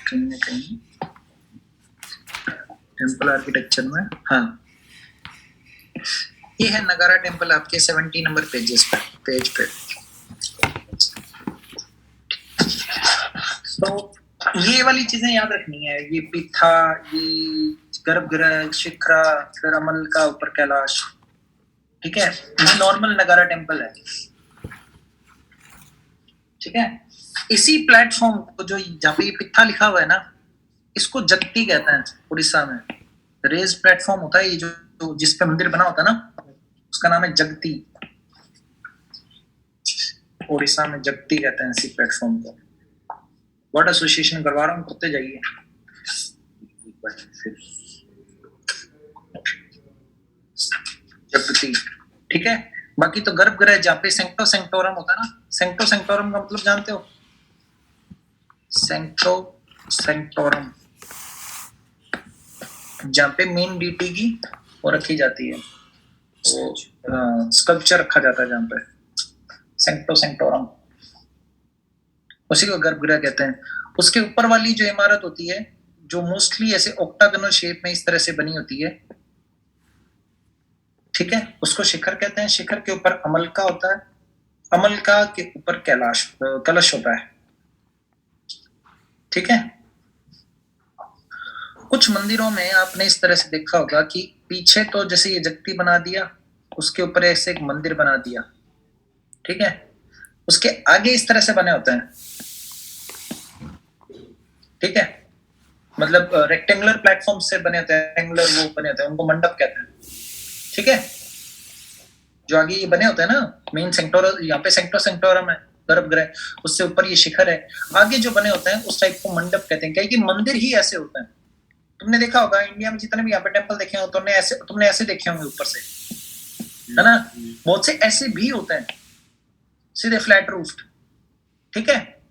कहीं ना कहीं टेम्पल आर्किटेक्चर में, हाँ ये है नगारा टेम्पल आपके 70 नंबर पेज पे। तो ये वाली चीजें याद रखनी है, ये पिथा, ये गर्भगृह, शिखरा, फिर अमल का ऊपर कैलाश, ठीक है। ये नॉर्मल नगारा टेम्पल है, ठीक है। इसी प्लेटफॉर्म को जो जहाँ पे पिथा लिखा हुआ है ना, इसको जगती कहते हैं उड़ीसा में। रेज प्लेटफॉर्म होता है ये जो जिसपे मंदिर बना होता है ना, उसका नाम है जगती। उड़ीसा में जगती कहते हैं इसी प्लेटफॉर्म को। वर्ड एसोसिएशन करवा रहा हूँ, करते जाइए। जगती, ठीक है। बाकी तो गर्भगृह जहाँ पे सेंक्टो सेंक्टोरम होता है ना, सेंक्टो सेंक्टोरम का मतलब जानते हो? सेंक्टो सेंक्टोरम जहाँ पे मेन डीटी की वो रखी जाती है, वो स्कल्पचर रखा जाता है जहाँ पे, सेंक्टो सेंक्टोरम, उसी को गर्भगृह कहते हैं। उसके ऊपर वाली जो इमारत होती है, जो मोस्टली ऐसे ऑक्टागोनल शेप में इस तरह से बनी होती है, ठीक है, उसको शिखर कहते हैं। शिखर के ऊपर अमलका होता है, अमलका के ऊपर कैलाश कलश होता है, ठीक है। कुछ मंदिरों में आपने इस तरह से देखा होगा कि पीछे तो जैसे ये जगती बना दिया, उसके ऊपर ऐसे एक मंदिर बना दिया, ठीक है। उसके आगे इस तरह से बने होते हैं, ठीक है, मतलब रेक्टेंगुलर प्लेटफॉर्म से बने होते हैं, रेक्टेंगुलर वो बने होते हैं, उनको मंडप कहते हैं, ठीक है। जो आगे ये बने होते हैं ना, मेन सेंक्टोरम, यहाँ पे सेंक्टोरम है, गर्भगृह, उससे ऊपर ये शिखर है, आगे जो बने होते हैं उस टाइप को मंडप कहते हैं, क्योंकि मंदिर ही ऐसे होते हैं। तुमने देखा होगा इंडिया में जितने भी यहाँ पे टेम्पल देखे हो, तुमने ऐसे देखे होंगे ऊपर से, है ना। बहुत से ऐसे भी होते हैं, सीधे फ्लैट रूफ्ड, ठीक है।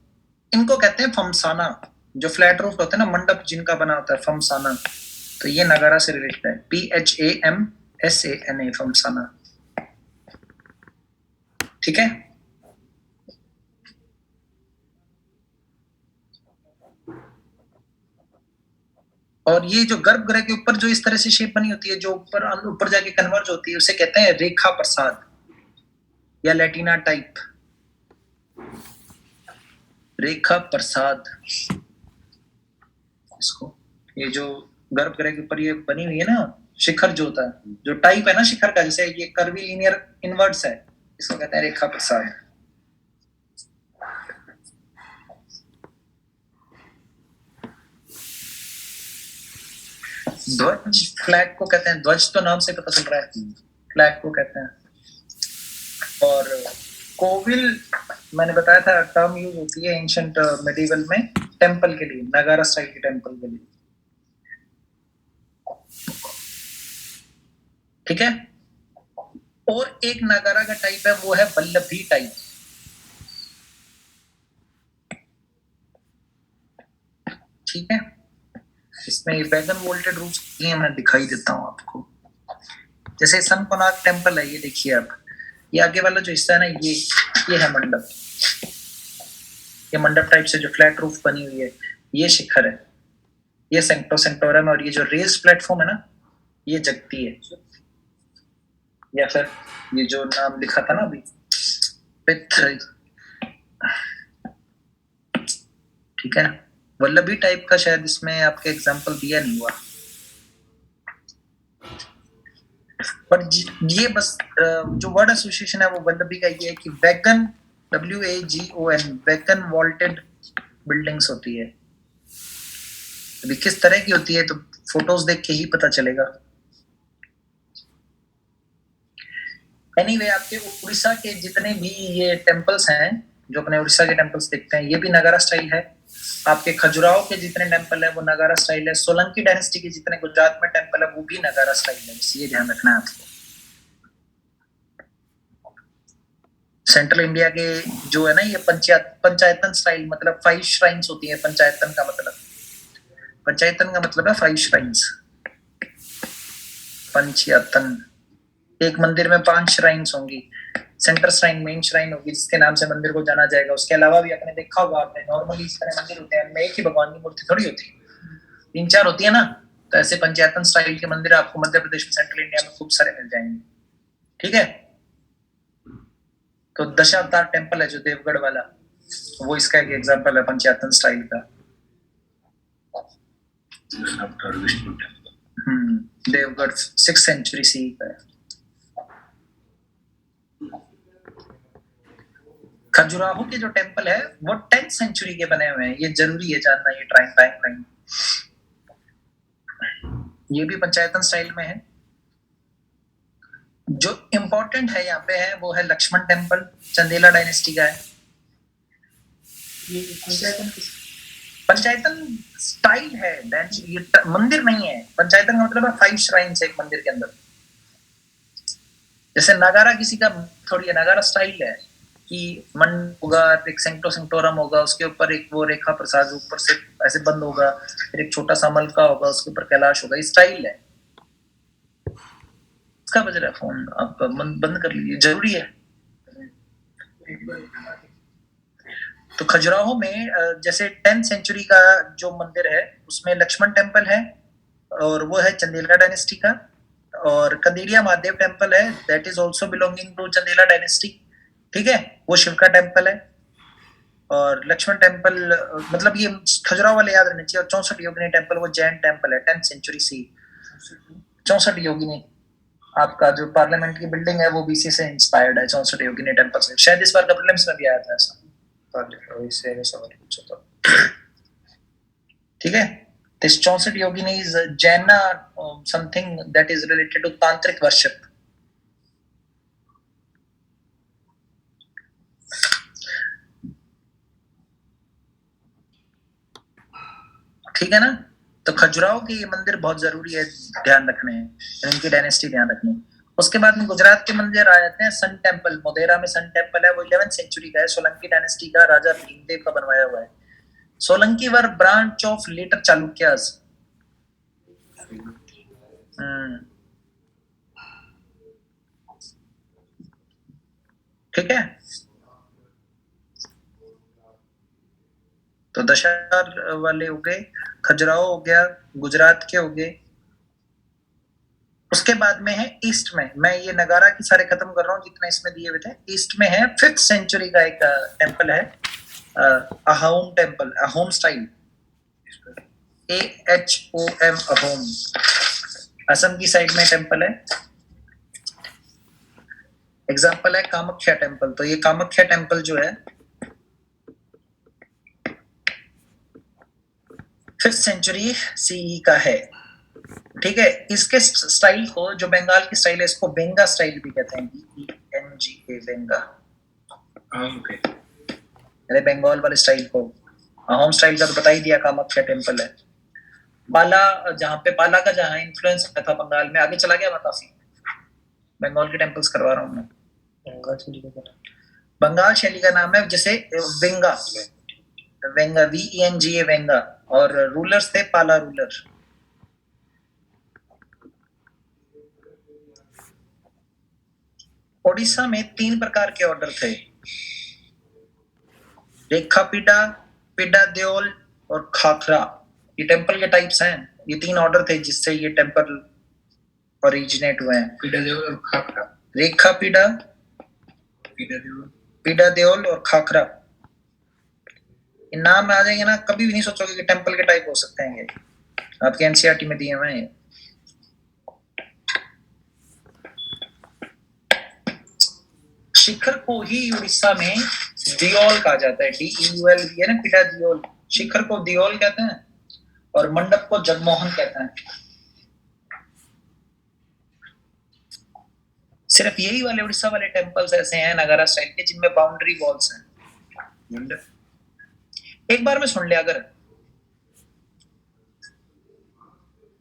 इनको कहते हैं फमसाना। जो फ्लैट रूफ होते हैं ना, मंडप जिनका बना होता है, फमसाना। तो ये नगारा से रिलेटेड है, PHAMSANA, फमसाना, ठीक है। और ये जो गर्भगृह के ऊपर जो इस तरह से शेप बनी होती है, जो ऊपर जाके कन्वर्ज होती है, उसे कहते हैं रेखा प्रसाद या लैटिना टाइप, रेखा प्रसाद। इसको, ये जो गर्भगृह के ऊपर ये बनी हुई है ना, शिखर जो होता है, जो टाइप है ना शिखर का, जैसे ये कर्वी लीनियर इनवर्ट्स है, इसको कहते हैं रेखा प्रसाद। ध्वज, फ्लैग को कहते हैं, ध्वज तो नाम से पता चल रहा है, फ्लैग को कहते हैं। और कोविल, मैंने बताया था टर्म यूज होती है एंशिएंट मेडिवल में टेंपल के लिए, नगारा स्टाइल के टेंपल के लिए, ठीक है। और एक नगारा का टाइप है, वो है वल्लभी टाइप, ठीक है। इसमें वैगन वोल्टेड रूफ्स दिए, मैं दिखाई देता हूँ आपको। जैसे सन कोणार्क टेंपल है, ये देखिए आप, ये आगे वाला जो हिस्सा है ना, ये है मंडप, ये मंडप टाइप से जो फ्लैट रूफ बनी हुई है, ये शिखर है, ये सेंक्टोरम है, और ये जो रेज प्लेटफॉर्म है ना, ये जगती है। या फिर ये जो नाम लिखा था ना अभी, ठीक है। वल्लभी टाइप का शायद इसमें आपके एग्जांपल दिया नहीं हुआ, पर ये बस जो वर्ड एसोसिएशन है वो वल्लभी का ये है कि wagon, WAGON, wagon vaulted buildings होती है। अभी किस तरह की होती है तो फोटोज देख के ही पता चलेगा। एनीवे, आपके उड़ीसा के जितने भी ये टेम्पल्स हैं, जो अपने उड़ीसा के टेम्पल्स देखते हैं, ये भी नगारा स्टाइल है। आपके खजुराहो के जितने टेम्पल है वो नगारा स्टाइल है। सोलंकी डायनेस्टी के जितने गुजरात में टेम्पल है वो भी नगारा स्टाइल है, बस ये ध्यान रखना है आपको। सेंट्रल इंडिया के जो है ना, ये पंचायतन स्टाइल, मतलब 5 श्राइन्स होती है। पंचायतन का मतलब है 5 श्राइन्स, पंचायतन। एक मंदिर में 5 श्राइन्स होंगी। सेंटर श्राइन मेन श्राइन होगी जिसके नाम से मंदिर को जाना जाएगा। उसके अलावा भी आपने देखा होगा, आपने नॉर्मली इस तरह मंदिर होते हैं, उनमें एक ही भगवान की मूर्ति थोड़ी होती है, 3-4 होती है ना। तो ऐसे पंचायतन स्टाइल के मंदिर आपको मध्य प्रदेश में, सेंट्रल इंडिया में खूब सारे मिल जाएंगे। ठीक है, तो दशावतार टेम्पल है जो देवगढ़ वाला, वो इसका एक एग्जाम्पल है पंचायतन स्टाइल का। देवगढ़ 6th सेंचुरी सी का है। खजुराहो के जो टेम्पल है वो 10th सेंचुरी के बने हुए हैं, ये जरूरी है जानना, ये टाइम ये भी पंचायतन स्टाइल में है। जो इम्पोर्टेंट है यहाँ पे है वो है लक्ष्मण टेम्पल, चंदेला डायनेस्टी का है। ये पंचायतन स्टाइल है, ये मंदिर नहीं है। पंचायतन का मतलब है 5 श्राइन्स एक मंदिर के अंदर। जैसे नगारा किसी का थोड़ी है, नगारा स्टाइल है कि मन होगा, एक सेंटो सेंटोरम होगा, उसके ऊपर एक वो रेखा प्रसाद ऊपर से ऐसे बंद होगा, फिर एक छोटा सा मलका होगा, उसके ऊपर कैलाश होगा, ये स्टाइल है। इसका बज रहा है फोन, आप बंद कर लीजिए, जरूरी है। तो खजुराहो में जैसे 10th सेंचुरी का जो मंदिर है उसमें लक्ष्मण टेम्पल है, और वो है चंदेला डायनेस्टी का। और कंदेरिया महादेव टेम्पल है, that is also belonging to Chandela dynasty. ठीक है, वो शिव का टेम्पल है। और लक्ष्मण टेम्पल मतलब ये खजुराहो वाले याद रहने चाहिए। और 64 योगिनी टेम्पल वो जैन टेम्पल है, 10th सेंचुरी सी। 64 योगिनी, आपका जो पार्लियामेंट की बिल्डिंग है वो बीसी से इंस्पायर्ड है, 64 योगिनी टेम्पल से। शायद इस बार का प्रीलिम्स में भी आया था ऐसा। ठीक है, this 64 yogini is Jaina something that is related to tantric worship. ठीक है ना। तो खजुराहो के ये मंदिर बहुत जरूरी है ध्यान रखने हैं, इनकी डायनेस्टी ध्यान रखनी है। उसके बाद में गुजरात के मंदिर आ जाते हैं। सन टेम्पल, मोदेरा में सन टेम्पल है, वो 11th सेंचुरी का है, सोलंकी डायनेस्टी का, राजा भीमदेव का बनवाया हुआ है। सोलंकी वर ब्रांच ऑफ लेटर चालुक्यास। ठीक है, तो दशहर वाले हो गए, खजुराहो हो गया, गुजरात के हो गए। उसके बाद में है ईस्ट में, मैं ये नगारा की सारे खत्म कर रहा हूँ जितने इसमें दिए हुए थे। ईस्ट में है 5th सेंचुरी का एक टेम्पल है, Ahom temple, Ahom style, AHOM, Ahom, Assam की साइड में टेम्पल है। एग्जाम्पल है कामाख्या टेम्पल। तो ये कामाख्या टेम्पल जो है 5th सेंचुरी CE का है। ठीक है, इसके स्टाइल को, जो बंगाल की स्टाइल है, इसको बेंगा स्टाइल भी कहते हैं, BENGA, बेंगा। अरे बंगाल वाले स्टाइल को, होम स्टाइल का तो बता ही दिया, कामाख्या टेम्पल है। पाला, जहाँ पे पाला का जहाँ इन्फ्लुएंस था बंगाल में, आगे चला गया मैं काफी। बंगाल के टेम्पल्स करवा रहा हूँ मैं। बंगाल शैली का नाम है, जैसे वेंगा, वेंगा, VENGA, वेंगा। और रूलर्स थे पाला रूलर। ओडिशा में 3 प्रकार के ऑर्डर थे, रेखापीठा, पीडा देओल और खाखरा। ये टेम्पल के टाइप्स हैं। ये 3 ऑर्डर थे जिससे ये टेम्पल ओरिजिनेट हुए हैं। पीडा देओल और खाखरा, रेखापीठा, पीडा देओल और खाखरा। नाम में आ जाएंगे ना, कभी भी नहीं सोचोगे कि टेम्पल के टाइप हो सकते हैं। ये आपके एनसीईआरटी में दिए हुए हैं। शिखर को ही उड़ीसा में दियोल कहा जाता है, DEUL है ना, पीडा दियोल। शिखर को दियोल कहते हैं और मंडप को जगमोहन कहते हैं। सिर्फ यही वाले उड़ीसा वाले टेम्पल्स ऐसे हैं नगारा स्टाइल के जिनमें बाउंड्री वॉल्स हैं। एक बार में सुन लिया, अगर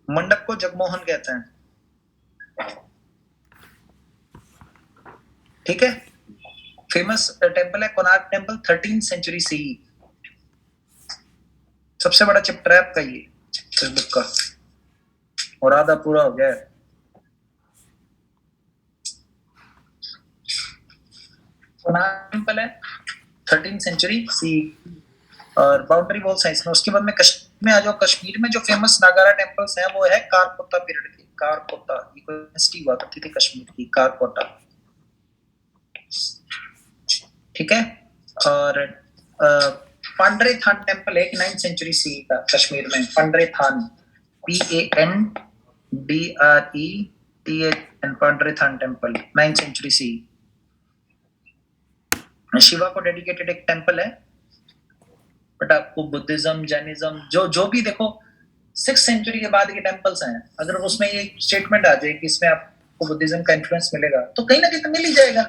मंडप को जगमोहन कहते हैं। ठीक है, फेमस टेम्पल है Konark temple, 13th century CE। सबसे बड़ा चैप्टर है आपका ये इस बुक का, और आधा पूरा हो गया है। टेम्पल है 13th सेंचुरी सी और बाउंड्री वॉल साइज में। उसके बाद में कश्मीर में आ जाओ। कश्मीर में जो फेमस नागारा टेम्पल्स हैं वो है कारकोटा पीरियड के। कारकोटा ये कोई यूनिवर्सिटी हुआ करती थी कश्मीर की, कारकोटा, ठीक है। और पांड्रे थान टेम्पल है 9th सेंचुरी सी का कश्मीर में। Pandrethan PANDRETHAN Pandrethan temple 9th century C. Shiva को डेडिकेटेड एक टेम्पल है। बट आपको बुद्धिज्म, जैनिज्म जो भी देखो 6th सेंचुरी के बाद के टेम्पल्स हैं, अगर उसमें ये स्टेटमेंट आ जाए कि इसमें आपको बुद्धिज्म का इन्फ्लुएंस मिलेगा तो कहीं ना कहीं तो मिल ही जाएगा।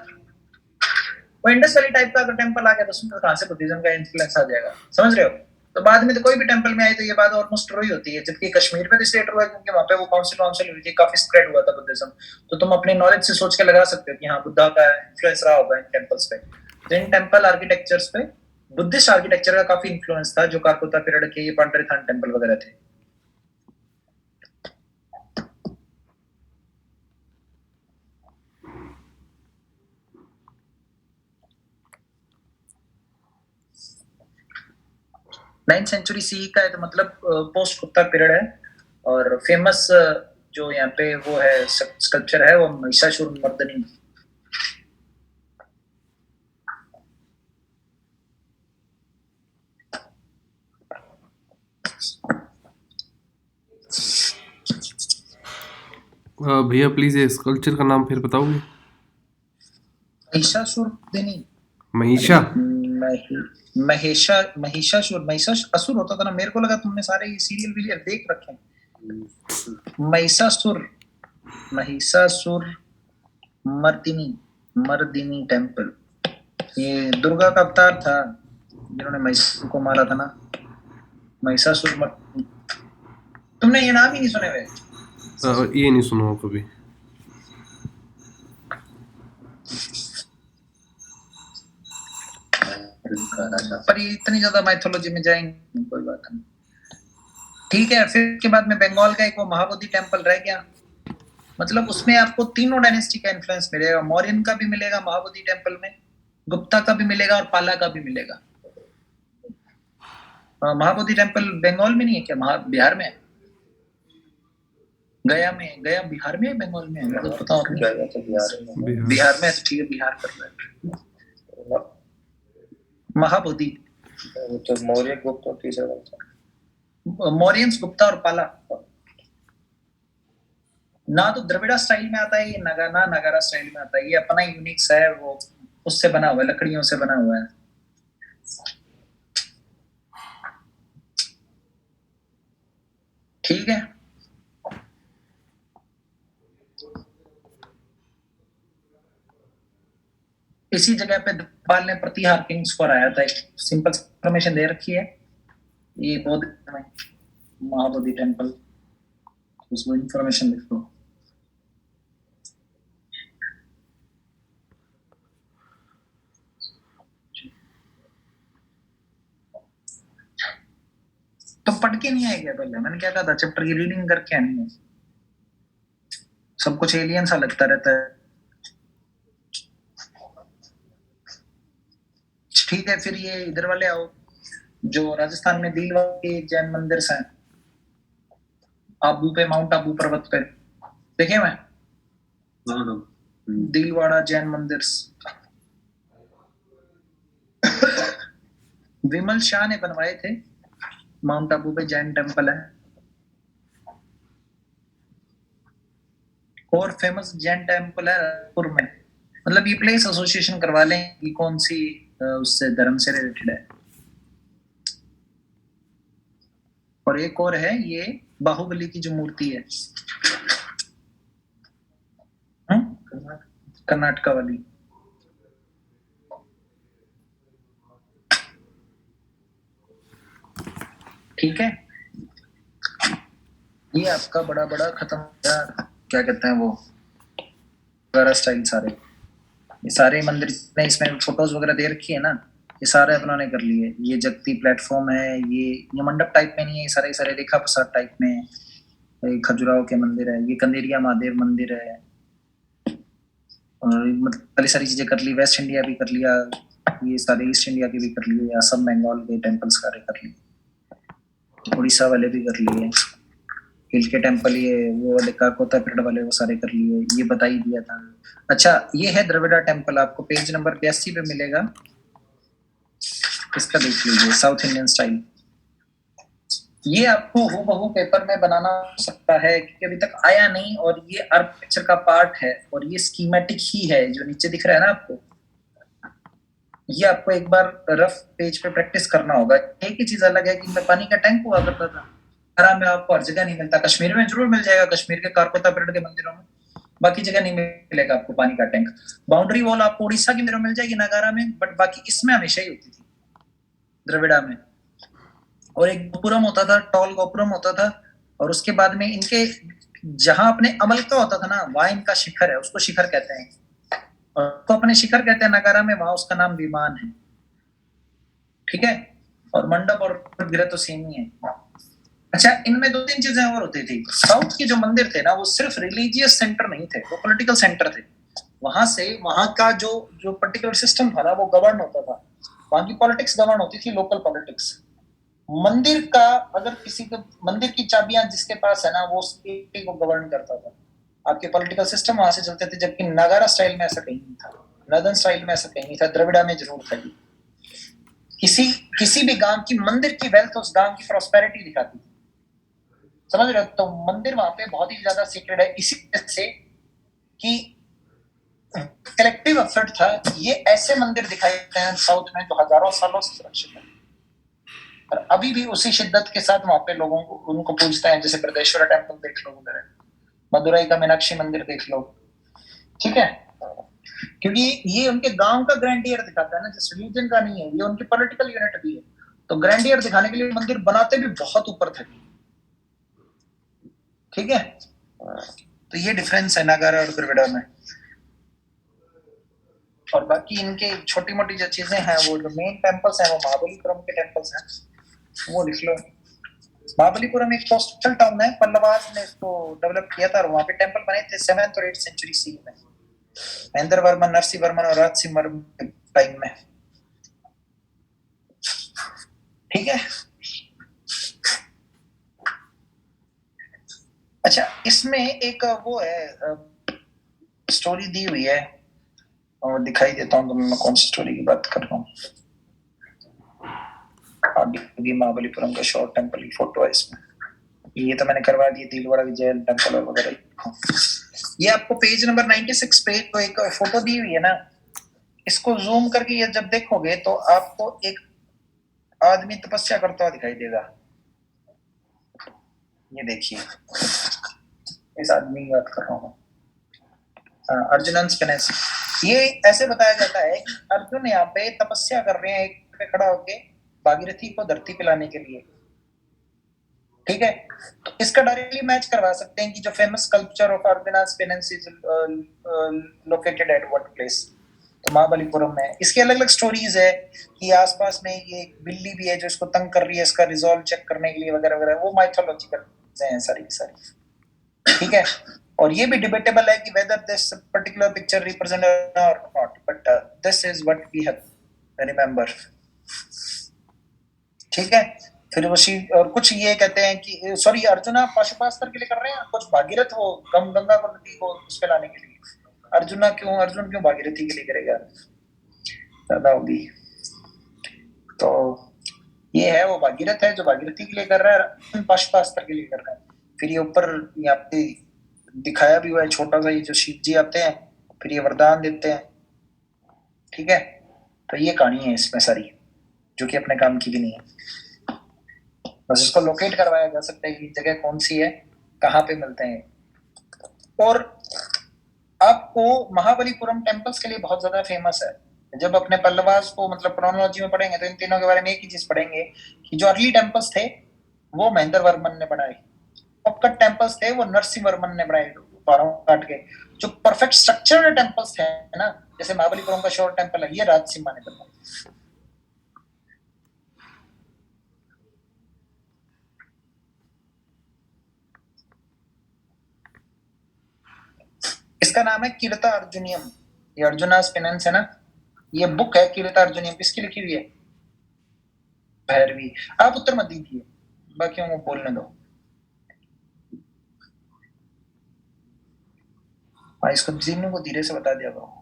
वो इंडस वैली टाइप का अगर टेम्पल आ गया तो उसमें कहां से बुद्धिज्म का इन्फ्लुएंस आ जाएगा, समझ रहे हो। तो बाद में तो कोई भी टेम्पल में आए तो ये बात ऑलमोस्ट ट्रू ही होती है। जबकि कश्मीर में भी स्टेट हुआ क्योंकि वहां पे वो काउंसिल हुई थी, काफी स्प्रेड हुआ था बुद्धिज्म। तो तुम अपने नॉलेज से सोच के लगा सकते हो कि हाँ बुद्धा का इन्फ्लुएंस रहा होगा इन टेम्पल्स पे। तो इन टेम्पल आर्किटेक्चर्स पे बुद्धिस्ट आर्किटेक्चर का काफी इन्फ्लुएंस था, जो कारकोटा पीरियड के ये पांड्रेथान टेम्पल वगैरह थे। नाइन्थ सेंचुरी सी का है तो मतलब पोस्ट गुप्ता पीरियड है। और फेमस जो यहाँ पे वो है स्कल्पचर है वो महिषासुर मर्दनी। भैया प्लीज ये स्कल्पचर का नाम फिर बताओगे? महिषासुरमर्दिनी। महिषा महिषासुर होता था ना। मेरे को लगा तुमने सारे ये सीरियल विलियर देख रखे हैं। महिषासुर मर्दिनी टेम्पल, ये दुर्गा का अवतार था जिन्होंने महिषासुर को मारा था ना। महिषासुर मर्दिनी, तुमने ये नाम ही नहीं सुने हुए? ये नहीं सुना कभी। पर ये इतनी ज्यादा माइथोलॉजी में जाएंगे कोई बात नहीं, ठीक है। फिर के बाद में बंगाल का एक वो महाबोधि टेम्पल रह गया। मतलब उसमें आपको तीनों डायनेस्टी का इन्फ्लुएंस मिलेगा। मौर्यन का भी मिलेगा महाबोधि टेम्पल में, गुप्ता का भी मिलेगा और पाला का भी मिलेगा। महाबोधि टेम्पल बंगाल में नहीं है क्या? बिहार में है। गया बिहार में है, बंगाल में है, मेरे को पता नहीं। बिहार में है तो ठीक है, बिहार कर रहे हैं। महाबोधि तो मौर्य, गुप्ता, तीसरा मौर्यंस, गुप्ता और पाला। ना तो द्रविड़ा स्टाइल में आता है ये, ना नगारा स्टाइल में आता है। ये अपना यूनिक्स है, वो उससे बना हुआ है, लकड़ियों से बना हुआ है। ठीक है। इसी जगह पे धपाल ने प्रतिहार किंग्स को हराया था। एक सिंपल इन्फॉर्मेशन दे रखी है, ये बौद्ध में महाबोधि टेम्पल, उसमें इन्फॉर्मेशन लिख दो। तो पढ़ के नहीं आए क्या पहले? मैंने क्या कहा था, चैप्टर की रीडिंग करके आनी है। सब कुछ एलियन सा लगता रहता है। ठीक है, फिर ये इधर वाले आओ, जो राजस्थान में दिलवाड़ा के जैन मंदिर हैं, आबू पे, माउंट आबू पर्वत पे देखे मैं, दिलवाड़ा जैन मंदिर। विमल शाह ने बनवाए थे। माउंट आबू पे जैन टेम्पल है। और फेमस जैन टेम्पल है रायपुर में। मतलब ये प्लेस एसोसिएशन करवा लें कि कौन सी उससे धर्म से रिलेटेड है। और एक और है, ये बाहुबली की जो मूर्ति है, कर्नाटका वाली। ठीक है, ये आपका बड़ा बड़ा खत्म हो, क्या कहते हैं वो, वगैरह स्टाइल सारे, ये सारे मंदिर ने इसमें फोटोज वगैरह दे रखी है ना, ये सारे अपनों ने कर लिए। ये जगती प्लेटफॉर्म है, ये मंडप टाइप में नहीं है, ये सारे रेखा प्रसाद टाइप में है। खजुराहो के मंदिर है, ये कंदेरिया महादेव मंदिर है। मतलब सारी सारी चीजें कर ली, वेस्ट इंडिया भी कर लिया, ये सारे ईस्ट इंडिया के भी कर लिए, असम बंगाल के टेम्पल्स सारे कर लिए, उड़ीसा वाले भी कर लिए, हिल के टेम्पल ये वो वाले काकोता पीरियड वाले वो सारे कर लिए, ये बता ही दिया था। अच्छा, ये है द्रविड़ा टेम्पल, आपको पेज नंबर 82 पे मिलेगा, इसका देख लीजिए, साउथ इंडियन स्टाइल। ये आपको हूबहू पेपर में बनाना हो सकता है क्योंकि अभी तक आया नहीं, और ये आर्किटेक्चर का पार्ट है, और ये स्कीमेटिक ही है जो नीचे दिख रहा है ना आपको, ये आपको एक बार रफ पेज पे प्रैक्टिस करना होगा। एक ही चीज अलग है कि मैं पानी का टैंक हुआ करता था, आराम में आपको हर जगह नहीं मिलता, कश्मीर में जरूर मिल जाएगा, कश्मीर के कारकोता पीरियड के मंदिरों में, बाकी जगह नहीं मिलेगा आपको पानी का टैंक। बाउंड्री वॉल आपको उड़ीसा के मंदिरों में मिल जाएगी, नागारा में, बट बाकी इसमें हमेशा ही होती थी द्रविड़ा में। और एक गोपुरम होता था, टॉल गोपुरम होता था, और उसके बाद में इनके जहां अपने अमल का होता था ना, वहां इनका शिखर है, उसको शिखर कहते हैं, और उसको अपने शिखर कहते हैं नागारा में, वहां उसका नाम विमान है, ठीक है। और मंडप और गृह तो सेम ही है। अच्छा, इनमें दो तीन चीजें और होती थी, साउथ के जो मंदिर थे ना, वो सिर्फ रिलीजियस सेंटर नहीं थे, वो पॉलिटिकल सेंटर थे। वहां से वहां का जो जो पर्टिकुलर सिस्टम था ना, वो गवर्न होता था, वहां की पॉलिटिक्स गवर्न होती थी, लोकल पॉलिटिक्स। मंदिर का, अगर किसी को मंदिर की चाबियां जिसके पास है ना, वो स्टेट को गवर्न करता था, आपके पॉलिटिकल सिस्टम वहां से चलते थे। जबकि नागारा स्टाइल में ऐसा कहीं नहीं था, नदन स्टाइल में ऐसा कहीं नहीं था, द्रविड़ा में जरूर था। किसी किसी भी गांव की मंदिर की वेल्थ उस गांव की प्रॉस्पेरिटी दिखाती थी, समझ रहे हो? तो मंदिर वहां पे बहुत ही ज्यादा सीक्रेट है, इसी वजह से कि कलेक्टिव एफर्ट था। ये ऐसे मंदिर दिखाई देते हैं साउथ में जो हजारों सालों से सुरक्षित है, और अभी भी उसी शिद्दत के साथ वहां पे लोगों को उनको पूजते हैं। जैसे बृहदेश्वर टेम्पल देख लो उधर, मदुरई का मीनाक्षी मंदिर देख लो, ठीक है। क्योंकि ये उनके गांव का ग्रैंडियर दिखाता है ना, जिस रिलीजन का नहीं है, ये उनकी पॉलिटिकल यूनिट भी है। तो ग्रैंडियर दिखाने के लिए मंदिर बनाते भी बहुत ऊपर थे, ठीक है। तो ये डिफरेंस है नागारा और द्रविड़ा में। और बाकी इनके छोटी मोटी जो चीजें हैं, वो जो मेन टेम्पल्स हैं, वो महाबलीपुरम के टेम्पल्स हैं, वो लिख लो। महाबलीपुरम एक कोस्टल टाउन है, पल्लवास ने इसको डेवलप किया था, और वहां पे टेम्पल बने थे 7th और 8th सेंचुरी सी में, महेंद्र वर्मन, नरसिंह वर्मन और राज सिंह वर्मन के टाइम में, ठीक है। अच्छा, इसमें एक वो है, स्टोरी दी हुई है, और दिखाई देता हूँ तुम्हें मैं कौन सी स्टोरी की बात कर रहा हूँ। आगे महाबलीपुरम का शॉर्ट टेम्पल की फोटो है इसमें, ये तो मैंने करवा दी, दिलवाड़ा विजय टेम्पल और वगैरह। ये आपको पेज नंबर 96 पे तो एक फोटो दी हुई है ना, इसको जूम करके ये जब देखोगे तो आपको एक आदमी तपस्या करता हुआ दिखाई देगा। ये देखिए, इस आदमी की बात कर रहा हूँ, अर्जुनंस पेनेस। ये ऐसे बताया जाता है कि अर्जुन यहाँ पे तपस्या कर रहे हैं, एक पे खड़ा होके भागीरथी को धरती पे लाने के लिए, ठीक है। तो इसका डायरेक्टली मैच करवा सकते हैं कि जो famous sculpture of Arjuna's penance is located at what place, तो महाबलीपुरम में। इसकी अलग अलग स्टोरीज है कि आसपास में ये बिल्ली भी है जो इसको तंग कर रही है, इसका रिजॉल्व चेक करने के लिए वगैरह वगैरह, वो माइथोलॉजिकल चीजें हैं सारी की सारी, ठीक है। और ये भी डिबेटेबल है कि whether this particular picture represent और not, but this is what we have remember, ठीक है। फिर वशी और कुछ ये कहते हैं कि सॉरी, अर्जुना पाशुपास्त्र के लिए कर रहे हैं, कुछ भागीरथ वो गंगा को नदी को उस पे लाने के लिए। अर्जुन क्यों भागीरथी के लिए करेगा, ज्यादा होगी। तो ये है वो भागीरथ है जो भागीरथी के लिए कर रहा है, पाशुपास्त्र के लिए कर रहा है। फिर ये ऊपर यहाँ पे दिखाया भी हुआ है छोटा सा, ये जो शिव जी आते हैं फिर ये वरदान देते हैं, ठीक है। तो ये कहानी है इसमें सारी, जो कि अपने काम की भी नहीं है, बस इसको लोकेट करवाया जा सकता है कि जगह कौन सी है, कहाँ पे मिलते हैं। और आपको महाबलीपुरम टेम्पल्स के लिए बहुत ज्यादा फेमस है। जब अपने पल्लवास को मतलब क्रोनोलॉजी में पढ़ेंगे तो इन तीनों के बारे में एक ही चीज पढ़ेंगे कि जो अर्ली टेम्पल्स थे वो महेंद्र वर्मन ने बनाए, कट टेम्पल्स थे वो नरसिंह वर्मन ने बनाए, बारों काट के। जो परफेक्ट स्ट्रक्चर्ड टेम्पल्स थे ना, जैसे महाबलीपुरम का शोर टेम्पल है, ये राज सिम्हा ने बनाया। इसका नाम है कीर्ता अर्जुनियम, ये अर्जुनास पेनेंस है ना, ये बुक है किरीता अर्जुनियम, किसकी लिखी हुई है? भैरवी। आप उत्तर मत दीजिए, बाकियों को बोलने दो। हाँ, इसको जीनू को धीरे से बता दिया करो।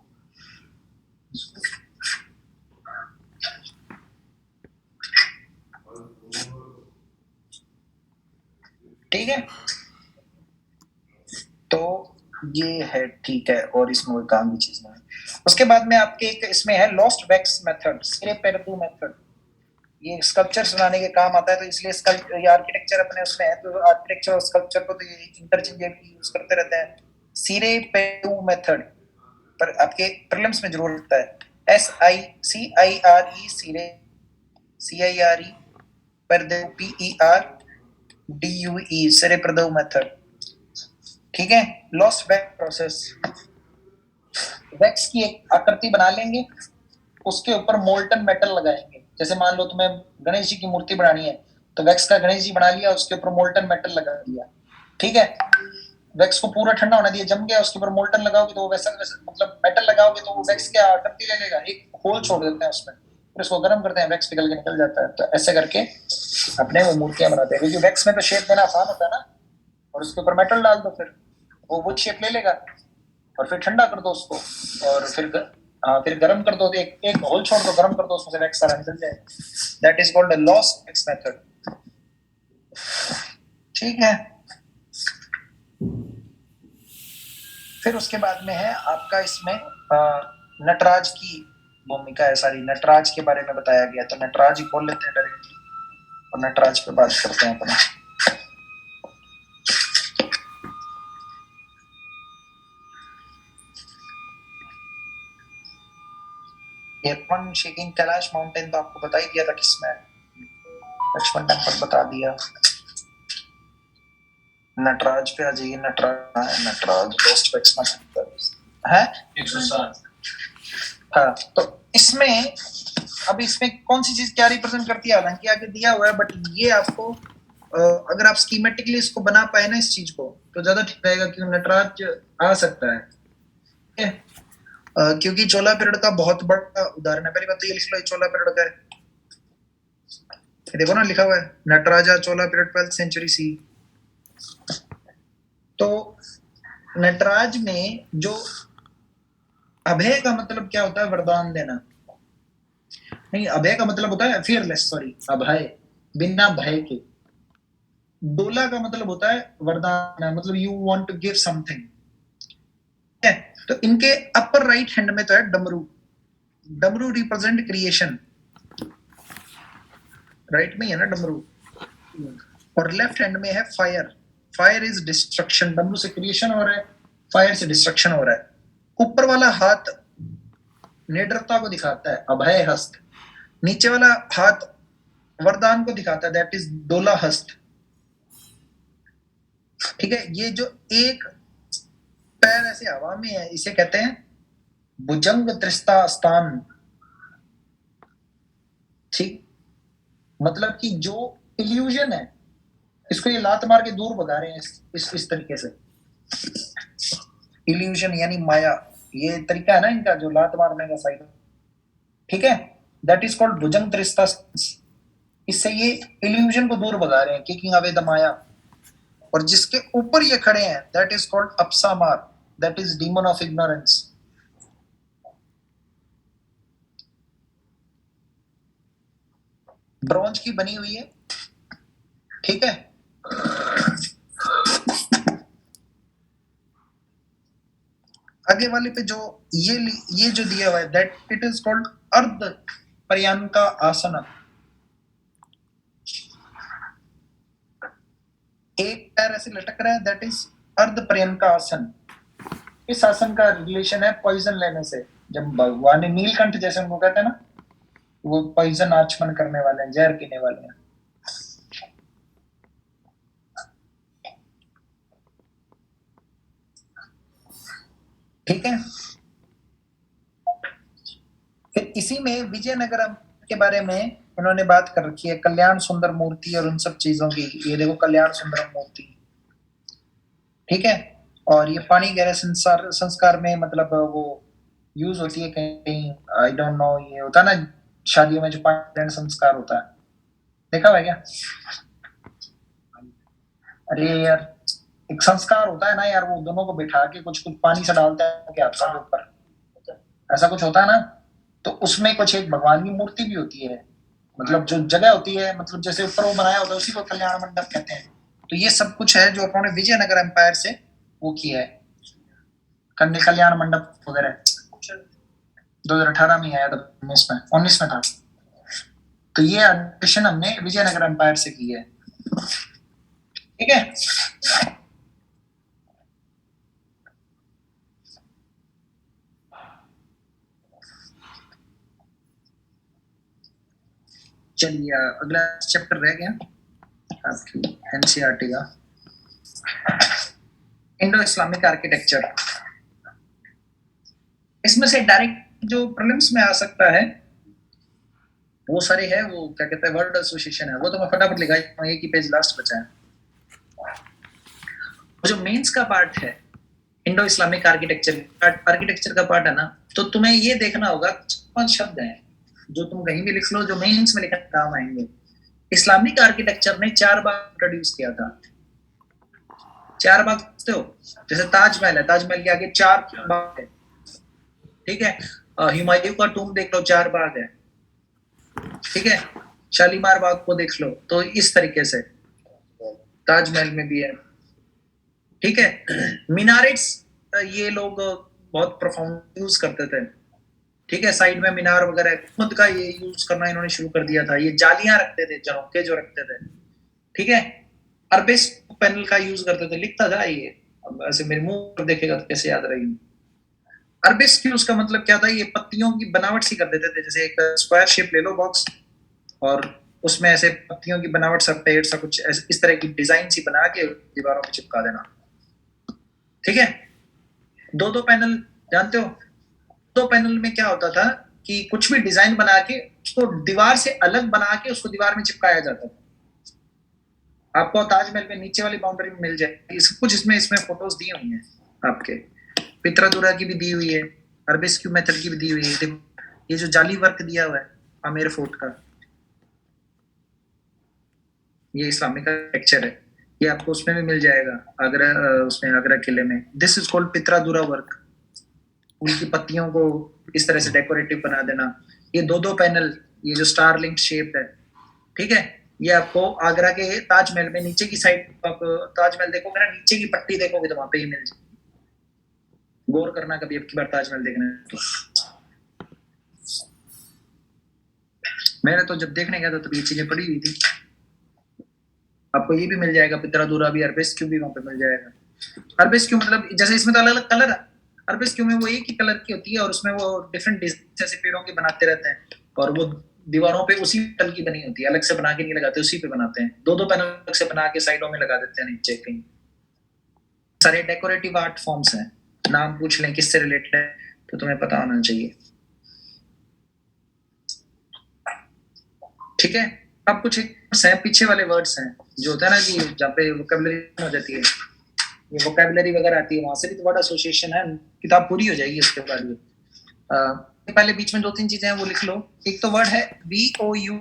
ठीक है, तो ये है, ठीक है, और इसमें कोई काम की चीज नहीं है। उसके बाद में आपके एक इसमें है लॉस्ट वैक्स मेथड, सिरे पेरदू मेथड। ये स्कल्पचर्स बनाने के काम आता है, तो इसलिए ये आर्किटेक्चर अपने उसमें है, तो आर्किटेक्चर और स्कल्पचर को तो ये इंटरचेंजेबली यूज करते रहते हैं। सिरे पेरदू मेथड पर आपके प्रीलिम्स में जरूर होता है। SICIRE सिरे, CIRE पेरदू PERDUE सिरे पेरदू मेथड। ठीक है, लॉस्ट वैक्स प्रोसेस। वैक्स की एक आकृति बना लेंगे, उसके ऊपर मोल्टन मेटल लगाएंगे। जैसे मान लो तुम्हें गणेश जी की मूर्ति बनानी है, तो वैक्स का गणेश जी बना लिया, उसके ऊपर मोल्टन मेटल लगा दिया। ठीक है, वैक्स को पूरा ठंडा होने दिया, जम गया, उसके ऊपर मोल्टन लगाओगे तो वो वैसा मतलब मेटल लगाओगे तो वो वैक्स की आकृति ले लेगा। एक होल छोड़ देते हैं उसमें, फिर उसको गर्म करते हैं, वैक्स पिघल के निकल जाता है। तो ऐसे करके अपने वो मूर्तियां बनाते हैं, क्योंकि वैक्स में तो शेप देना आसान होता है ना, और उसके ऊपर मेटल डाल दो, फिर वो शेप ले लेगा, और फिर ठंडा कर दो उसको, और फिर गर्म कर दो, एक होल छोड़ दो, गर्म कर दो, उसमें से वैक्स सारा निकल जाएगा। That is called the lost wax method. ठीक है, फिर उसके बाद में है आपका इसमें नटराज की भूमिका है सारी। नटराज के बारे में बताया गया, तो नटराज ही बोल लेते हैं डायरेक्टली, और नटराज पे बात करते हैं अपना। एयरपन शेकिंग कैलाश माउंटेन तो आपको बता ही दिया था किसमें, लक्ष्मण टेम्पल बता दिया। नटराज पे आ जाइए, नटराज लोस्ट वैक्स है 107। हाँ, तो इसमें अब इसमें कौन सी चीज क्या रिप्रेजेंट करती है, हालांकि आगे दिया हुआ है, बट ये आपको अगर आप स्कीमेटिकली इसको बना पाए ना इस चीज को, तो ज्यादा ठीक रहेगा, क्योंकि नटराज आ सकता है। क्योंकि चोला पीरियड का बहुत बड़ा उदाहरण है। पहली बात तो ये लिख लो, चोला पीरियड का है, देखो ना लिखा हुआ है नटराजा चोला पीरियड 12th सेंचुरी सी। तो नटराज में जो अभय का मतलब क्या होता है? वरदान देना नहीं, अभय का मतलब होता है फियरलेस, सॉरी, अभय बिना भय के। डोला का मतलब होता है वरदान, मतलब you want to give something. तो इनके अपर राइट हैंड में तो है डमरू। डमरू रिप्रेजेंट क्रिएशन, राइट में है ना डमरू, और लेफ्ट हैंड में है फायर। फायर इज डिस्ट्रक्शन, डमरू से क्रिएशन हो रहा है, फायर से डिस्ट्रक्शन हो रहा है। ऊपर वाला हाथ निडरता को दिखाता है, अभय हस्त। नीचे वाला हाथ वरदान को दिखाता है, दैट इज डोला हस्त। ठीक है, ये जो एक पैर ऐसे हवा में है, इसे कहते हैं भुजंग त्रिस्ता स्थान। ठीक, मतलब कि जो इल्यूजन है, इसको ये लात मार के दूर भगा रहे हैं इस तरीके से। इल्यूजन यानी माया, ये तरीका है ना इनका, जो लात मारने का साइड। ठीक है, दैट इज कॉल्ड भुजंग त्रिस्ता। इससे ये इल्यूजन को दूर भगा रहे हैं, किकिंग अवे द माया। और जिसके ऊपर ये खड़े हैं, that is called Apasmara, that is demon of ignorance. Bronze की बनी हुई है। ठीक है, आगे वाले पे जो ये जो दिया हुआ है, दैट इट इज कॉल्ड अर्ध पर्यानका आसन। एक पैर ऐसे लटक रहा है, दैट इज अर्ध पर्यानका आसन। इस आसन का रिलेशन है पॉइजन लेने से। जब भगवान ने नीलकंठ जैसे उनको कहते हैं ना, वो पॉइजन आचमन करने वाले हैं, जहर पीने वाले हैं। ठीक है, फिर इसी में विजयनगरम के बारे में उन्होंने बात कर रखी है, कल्याण सुंदर मूर्ति और उन सब चीजों की। ये देखो कल्याण सुंदर मूर्ति, ठीक है। और ये पानी गहरे संस्कार में, मतलब वो यूज होती है कहीं, आई डोंट नो, ये होता है ना शादियों में जो पांचजन संस्कार होता है, देखा हुआ है क्या? अरे यार, एक संस्कार होता है ना यार, वो दोनों को बिठा के कुछ कुछ पानी से डालते हैं क्या हाथों के ऊपर, ऐसा कुछ होता है ना। तो उसमें कुछ एक भगवान की मूर्ति भी होती है, मतलब जो जगह होती है, मतलब जैसे ऊपर वो बनाया होता है उसी को कल्याण मंडप कहते हैं। तो ये सब कुछ है जो अपने विजयनगर एम्पायर से वो किया है, कल्याण मंडप वगैरह 2018 में आया था, 19 में था। तो ये एडिशन हमने विजयनगर एम्पायर से की है, ठीक है। चलिए अगला चैप्टर रह गया आपकी एनसीईआरटी का, इंडो इस्लामिक आर्किटेक्चर। इसमें से डायरेक्ट जो प्रीलिम्स में आ सकता है वो सारे है, वो क्या कहते हैं वर्ड एसोसिएशन है, वो तो मैं फटाफट लिखा, एक ही पेज लास्ट बचा है। जो मेंस का पार्ट है इंडो इस्लामिक आर्किटेक्चर का पार्ट है ना, तो तुम्हें ये देखना होगा 5 शब्द हैं जो तुम कहीं भी लिख लो, जो मेंस में लिखने काम आएंगे। इस्लामिक आर्किटेक्चर ने 4 बार इंट्रोड्यूस किया था। 4 बाग देखते हो, जैसे ताजमहल है, ताजमहल के आगे 4 बाग है, ठीक है। हुमायूं का टूम देख लो, 4 बाग है, ठीक है। शालीमार बाग को देख लो, तो इस तरीके से ताजमहल में भी है, ठीक है। मीनारेट्स ये लोग बहुत प्रोफाउंड यूज करते थे, ठीक है। साइड में मीनार वगैरह खुद का ये यूज करना इन्होंने शुरू कर दिया था। ये जालियां रखते थे, झरोखे जो रखते थे, ठीक है। अरबिस पैनल का यूज करते थे, लिखता था ये, अब ऐसे मेरे मुंह पर देखेगा तो कैसे याद रहेगी। अरबिस की उसका मतलब क्या था, ये पत्तियों की बनावट सी कर देते थे, जैसे एक स्क्वायर शेप ले लो बॉक्स, और उसमें ऐसे पत्तियों की बनावट सा पेड़ सा कुछ इस तरह की डिजाइन सी बना के दीवारों में चिपका देना, ठीक है। 2-2 पैनल जानते हो, 2 पैनल में क्या होता था कि कुछ भी डिजाइन बना के उसको दीवार से अलग बना के उसको दीवार में चिपकाया जाता था। आपको ताजमहल में नीचे वाली बाउंड्री में मिल जाएगी सब कुछ, इसमें फोटोज दी हुई हैं आपके, पित्रादुरा की भी दी हुई है, अरबिस्क्यू मेथड की भी दी हुई है। ये जो जाली वर्क दिया हुआ है आमेर फोर्ट का, ये इस्लामिक आर्किटेक्चर है, ये आपको उसमें भी मिल जाएगा, आगरा, उसमें आगरा किले में। दिस इज कॉल्ड पित्रादुरा वर्क, उनकी पत्तियों को इस तरह से डेकोरेटिव बना देना। ये 2-2 पैनल, ये जो स्टार लिंक शेप है, ठीक है, ये आपको आगरा के ताजमहल में नीचे की साइड, आप ताजमहल देखोगे ना, नीचे की पट्टी देखोगे तो वहां पे ही मिल जाए, गौर करना कभी अब की बार ताजमहल देखना है तो। मैंने तो जब देखने गया था तब ये चीजें पड़ी हुई थी। आपको ये भी मिल जाएगा, पित्रादुरा भी, अरबिस्क्यू भी वहां पे मिल जाएगा। अरबिस्क्यू मतलब जैसे इसमें तो अलग अलग कलर है, अरबिस्क्यू में वो एक ही कलर की होती है और उसमें वो डिफरेंट डिजाइन जैसे पेड़ों के बनाते रहते हैं, और वो दीवारों पे उसी मेटल की बनी होती है, अलग से बना के नहीं लगाते, उसी पे बनाते हैं। 2-2 पैनल अलग से बना के साइडों में लगा देते हैं नीचे कहीं। सारे डेकोरेटिव आर्ट फॉर्म्स हैं, नाम पूछ लें किससे रिलेटेड है तो तुम्हें पता होना चाहिए, ठीक है। अब कुछ पीछे वाले वर्ड्स हैं जो होता है ना कि जहाँ पे वोकेबलरी हो जाती है, ये वोकेबलरी वगैरह आती है, वहां से भी तो वर्ड एसोसिएशन है, किताब पूरी हो जाएगी इसके बाद। पहले बीच में 2-3 चीजें हैं वो लिख लो। एक तो वर्ड है VOU,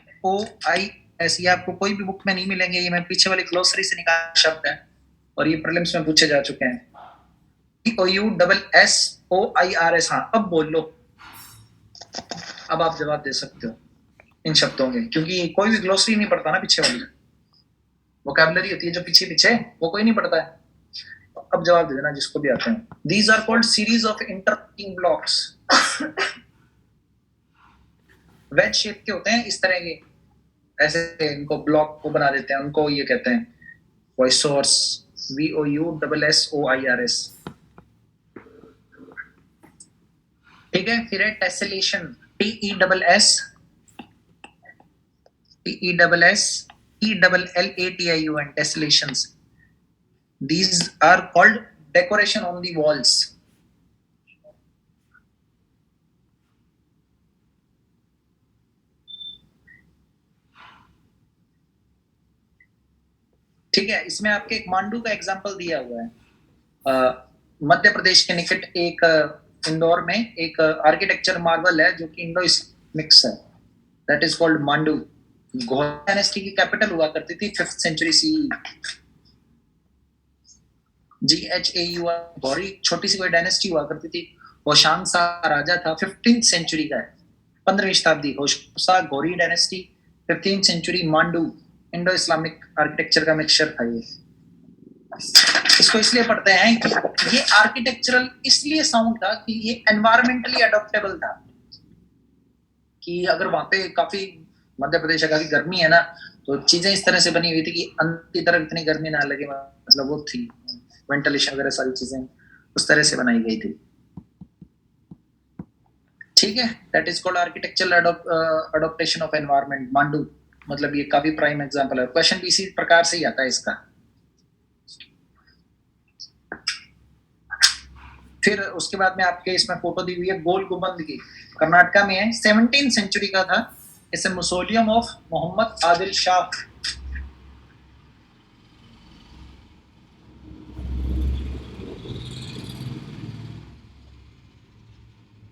SSOIS, ये आपको कोई भी बुक में नहीं मिलेंगे, ये मैं पीछे वाली ग्लोसरी से निकाला शब्द है और ये प्रीलिम्स में पूछे जा चुके हैं। VOUSSOIRS, हाँ अब बोल लो, अब आप जवाब दे सकते हो इन शब्दों के, क्योंकि कोई भी ग्लोसरी नहीं पढ़ता ना, पीछे वाली वोकैबुलरी होती है जो पीछे पीछे, वो कोई नहीं पढ़ता है। अब जवाब दे देना जिसको भी आते हैं। These are called series of interlocking blocks. Wedge shape के होते हैं इस तरह के, ऐसे इनको ब्लॉक को बना देते हैं, उनको ये कहते हैं वॉइस सोर्स, VOUSSOIRS, ठीक है। फिर है tessellation, TESSELLATION, tessellations. These are called decoration on the walls. ठीक है, इसमें आपके एक मांडू का एग्जांपल दिया हुआ है। मध्य प्रदेश के निकट एक इंदौर में एक आर्किटेक्चर मार्वल है जो कि इंडो मिक्स है, that is called Mandu. Gauri dynasty की कैपिटल हुआ करती थी 5th century CE. GHAU, Gauri छोटी सी कोई डायनेस्टी हुआ करती थी। होशांग राजा था, 15th सेंचुरी का है, 15वीं शताब्दी। Hoshang Ghori dynasty 15th century. Mandu Indo Islamic architecture का मिक्सचर था ये। इसको इसलिए पढ़ते हैं कि ये आर्किटेक्चरल इसलिए साउंड था कि ये एनवायरमेंटली अडॉप्टेबल था, कि अगर वहां पे काफी मध्य प्रदेश है, काफी गर्मी है ना, तो चीजें इस तरह से बनी हुई थी कि अंदर की तरफ इतनी गर्मी ना लगे, मतलब वो थी वेंटिलेशन वगैरह सारी चीजें उस तरह से बनाई गई थी। ठीक है, that is called architectural adaptation of environment, Mandu. मतलब ये काफी प्राइम एग्जांपल है। क्वेश्चन भी इसी प्रकार से ही आता है इसका। फिर उसके बाद में आपके इसमें फोटो दी हुई है गोल गुंबद की, कर्नाटका में है, 17th सेंचुरी का था। इसे म्यूजियम ऑफ मोहम्मद आदिल शाह।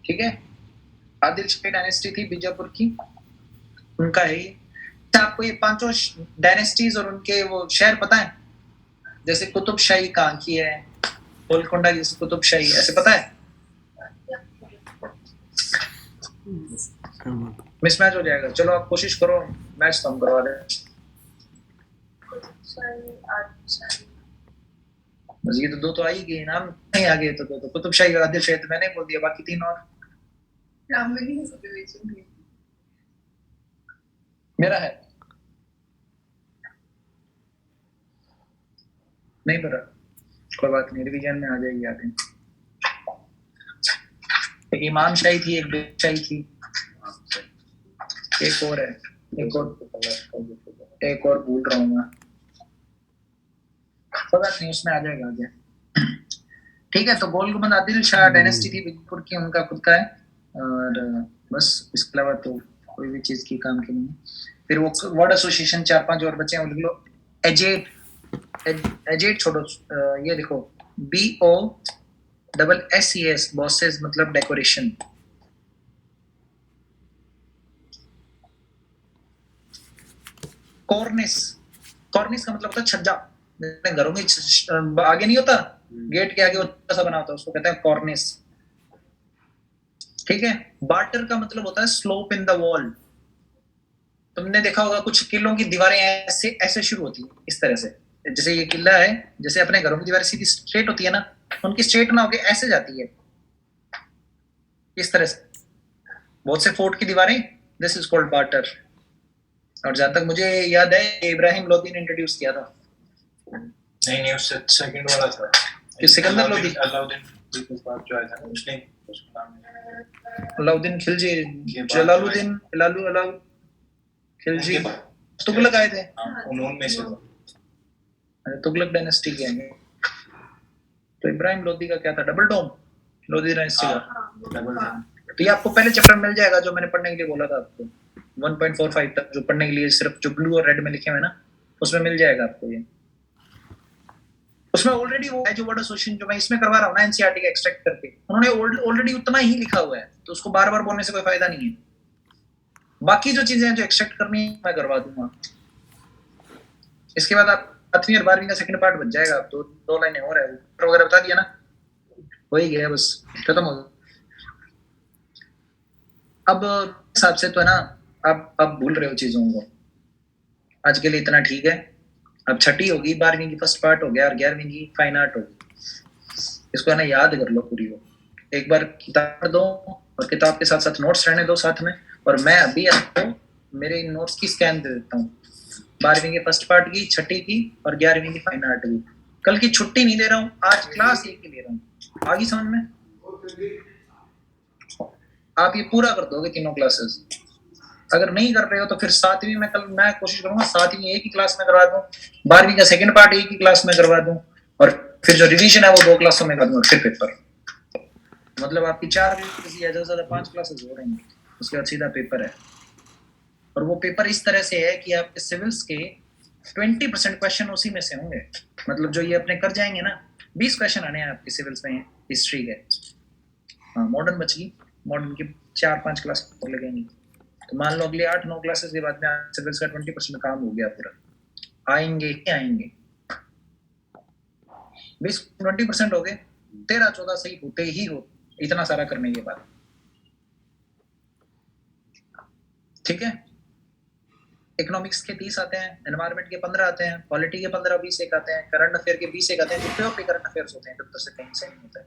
ठीक है, आदिल शाही डायनेस्टी थी बीजापुर की, उनका है ये। आपको ये पांचों डायनेस्टीज और उनके वो शहर पता है? जैसे कुतुब शाही कहाँ की है, गोलकोंडा की कुतुब शाही, ऐसे पता है? मिसमैच हो जाएगा। चलो आप कोशिश करो, मैच तो हम करवा दें। बस ये तो दो तो आ ही गए, नाम नहीं आ गए तो दो तो कुतुब शाही और आदिल शाही तो मैंने बोल दिया, बाकी तीन और नाम में नहीं है, मेरा है नहीं पता, कोई बात नहीं, रिवीजन में आ जाएगी आगे। एक इमाम शाही थी, एक बेग शाही थी, एक और है, एक और भूल रहा हूँ मैं, कोई बात नहीं, उसमें आ जाएगा आगे। ठीक है, तो गोल गुंबद आदिल शाह डायनेस्टी थी बीजापुर की, उनका खुद का है, और बस इसके अलावा तो कोई भी चीज की काम की नहीं है। फिर वो वर्ड एसोसिएशन 4-5 और बचे हैं, लिख लो। एजेट, एजेट छोड़ो, ये देखो BOSSES, बॉसेस मतलब डेकोरेशन। कॉर्निस, कॉर्निस का मतलब होता है छज्जा, घरों में आगे नहीं होता, गेट के आगे वो सा बना होता है, उसको कहते हैं कॉर्निस। ठीक है, बार्टर का मतलब होता है स्लोप इन द वॉल। तुमने देखा होगा कुछ किलों की दीवारें ऐसे ऐसे शुरू होती है इस तरह से, जैसे ये किला है, जैसे अपने घरों की दीवारें सीधी स्ट्रेट होती है ना, उनकी स्ट्रेट ना होके ऐसे जाती है इस तरह से, बहुत से फोर्ट की दीवारें, दिस इज कॉल्ड बार्टर। और जहां तक मुझे याद है इब्राहिम लोदी ने इंट्रोड्यूस किया था। नहीं, उससे सेकंड वाला था कि सिकंदर लोदी, अलाउद्दीन खिलजी जो आया था ना, उसने उसका नाम अलाउद्दीन खिलजी, जलालुद्दीन अलाउ खिलजी, तुगलक आए थे, उन्होंने से था। तुगलक डायनेस्टी के हैं। तो इब्राहिम लोदी का क्या था, डबल डोम लोदी डायनेस्टी का। तो ये आपको पहले चैप्टर मिल जाएगा जो मैंने पढ़ने के लिए बोला था आपको, 1.45 तक जो पढ़ने के लिए सिर्फ जो ब्लू और रेड में लिखे हुए ना, उसमें मिल जाएगा आपको ये। उसमें ऑलरेडी वो है जो वर्ड एसोसिएशन जो मैं इसमें करवा रहा हूँ ना एनसीईआरटी का एक्सट्रैक्ट करके, उन्होंने ऑलरेडी उतना ही लिखा हुआ है, तो उसको बार बार बोलने से कोई फायदा नहीं है। बाकी जो चीजें हैं जो एक्सट्रैक्ट करनी है मैं करवा दूंगा। इसके बाद आप 8वीं और 12वीं का सेकंड पार्ट बच जाएगा, आप दो लाइनें और है वगैरह बता दिया ना, हो ही गया, बस खत्म हो गया। अब हिसाब से तो है ना, आप भूल रहे हो चीजों को, आज के लिए इतना ठीक है। अब छठी होगी, 12वीं की फर्स्ट पार्ट हो गया और 11वीं की फाइन आर्ट होगी। इसको है ना याद कर लो पूरी वो, एक बार किताब दो और किताब के साथ साथ नोट्स रहने दो साथ में, और मैं अभी आपको मेरे नोट्स की स्कैन दे देता हूँ, 12वीं के फर्स्ट पार्ट की, छठी की और 11वीं की फाइन आर्ट की। कल की छुट्टी नहीं दे रहा हूँ, आज क्लास एक ही ले रहा हूँ, आगे समझ में? आप ये पूरा कर दोगे तीनों क्लासेस। अगर नहीं कर रहे हो तो फिर 7वीं में कल मैं कोशिश करूंगा 7वीं एक ही क्लास में करवा दूं, 12वीं का सेकंड पार्ट एक ही क्लास में करवा दूं, और फिर जो रिवीजन है वो 2 क्लासों में कर दूं, फिर पेपर। मतलब आपकी 4 वीक या ज्यादा 5 क्लासेस हो रही हैं, उसके बाद सीधा पेपर है। और वो पेपर इस तरह से है कि आपके सिविल्स के 20% क्वेश्चन उसी में से होंगे, मतलब जो ये अपने कर जाएंगे ना, 20 क्वेश्चन आने हैं आपके सिविल्स में हिस्ट्री के। हाँ, मॉडर्न बची, मॉडर्न की 4-5 क्लास और लगेंगी, तो मान लो अगले 8-9 क्लासेस के बाद में सिविल्स का 20% काम हो गया पूरा। आएंगे ही आएंगे, 20% हो गए, 13-14 सही होते ही हो, इतना सारा करने के बाद। ठीक है, इकोनॉमिक्स के 30 आते हैं, एनवायरनमेंट के 15 आते हैं, पॉलिटी के 15-20 एक आते हैं, करंट अफेयर के 20 एक आते हैं, जो प्योर करंट अफेयर्स होते हैं, जब से कहीं से नहीं होता है,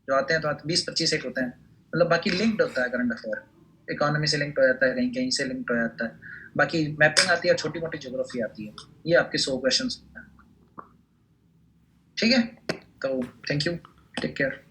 जो आते हैं तो 20-25 एक होते हैं, मतलब बाकी लिंक्ड होता है करंट अफेयर, इकोनॉमी से लिंक्ड हो जाता है, कहीं कहीं से लिंक्ड हो जाता है, बाकी मैपिंग आती है, छोटी मोटी ज्योग्राफी आती है। ये आपके 100 क्वेश्चन। ठीक है, तो थैंक यू, टेक केयर।